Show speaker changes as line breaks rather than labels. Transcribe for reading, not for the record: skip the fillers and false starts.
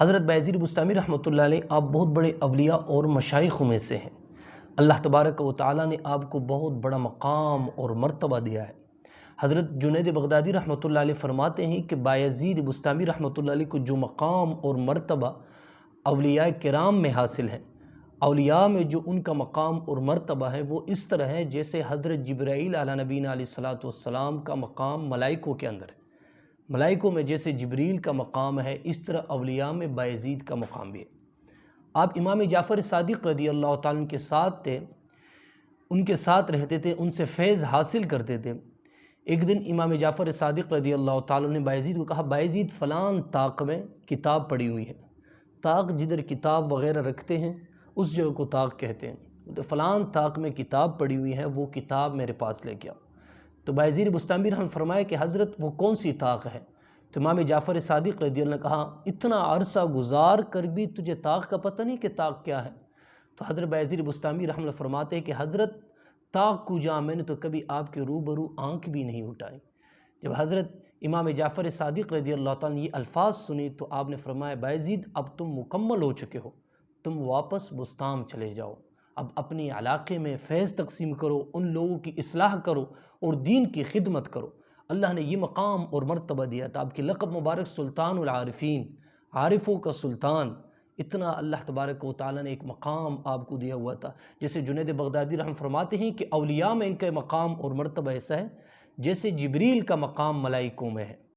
حضرت بایزید بستامی رحمۃ اللہ علیہ آپ بہت بڑے اولیاء اور مشائخ میں سے ہیں۔ اللہ تبارک و تعالیٰ نے آپ کو بہت بڑا مقام اور مرتبہ دیا ہے۔ حضرت جنید بغدادی رحمۃ اللہ علیہ فرماتے ہیں کہ بایزید بستامی رحمۃ اللہ علیہ کو جو مقام اور مرتبہ اولیاء کرام میں حاصل ہے، اولیاء میں جو ان کا مقام اور مرتبہ ہے وہ اس طرح ہے جیسے حضرت جبرائیل علیہ نبینا علیہ الصلوۃ والسلام کا مقام ملائکوں کے اندر ہے۔ ملائکوں میں جیسے جبریل کا مقام ہے، اس طرح اولیاء میں بایزید کا مقام بھی ہے۔ آپ امام جعفر صادق رضی اللہ تعالیٰ عنہ کے ساتھ تھے، ان کے ساتھ رہتے تھے، ان سے فیض حاصل کرتے تھے۔ ایک دن امام جعفر صادق رضی اللہ تعالیٰ نے بایزید کو کہا، بایزید فلان طاق میں کتاب پڑی ہوئی ہے۔ طاق جدھر کتاب وغیرہ رکھتے ہیں اس جگہ کو طاق کہتے ہیں۔ تو فلان طاق میں کتاب پڑی ہوئی ہے، وہ کتاب میرے پاس لے کے آؤ۔ تو بایزید بستامی رحمۃ فرمایا کہ حضرت وہ کون سی طاق ہے؟ تو امام جعفر صادق رضی اللہ نے کہا، اتنا عرصہ گزار کر بھی تجھے طاق کا پتہ نہیں کہ طاق کیا ہے؟ تو حضرت بایزید بستامی رحمۃ اللہ فرماتے ہیں کہ حضرت طاق کو جہاں میں نے تو کبھی آپ کے روبرو آنکھ بھی نہیں اٹھائی۔ جب حضرت امام جعفر صادق رضی اللہ تعالیٰ نے یہ الفاظ سنی تو آپ نے فرمایا، بایزید اب تم مکمل ہو چکے ہو، تم واپس بستام چلے جاؤ، اب اپنے علاقے میں فیض تقسیم کرو، ان لوگوں کی اصلاح کرو اور دین کی خدمت کرو۔ اللہ نے یہ مقام اور مرتبہ دیا تھا، آپ کی لقب مبارک سلطان العارفین، عارفوں کا سلطان، اتنا اللہ تبارک و تعالیٰ نے ایک مقام آپ کو دیا ہوا تھا۔ جیسے جنید بغدادی رحمۃ فرماتے ہیں کہ اولیاء میں ان کا مقام اور مرتبہ ایسا ہے جیسے جبریل کا مقام ملائکوں میں ہے۔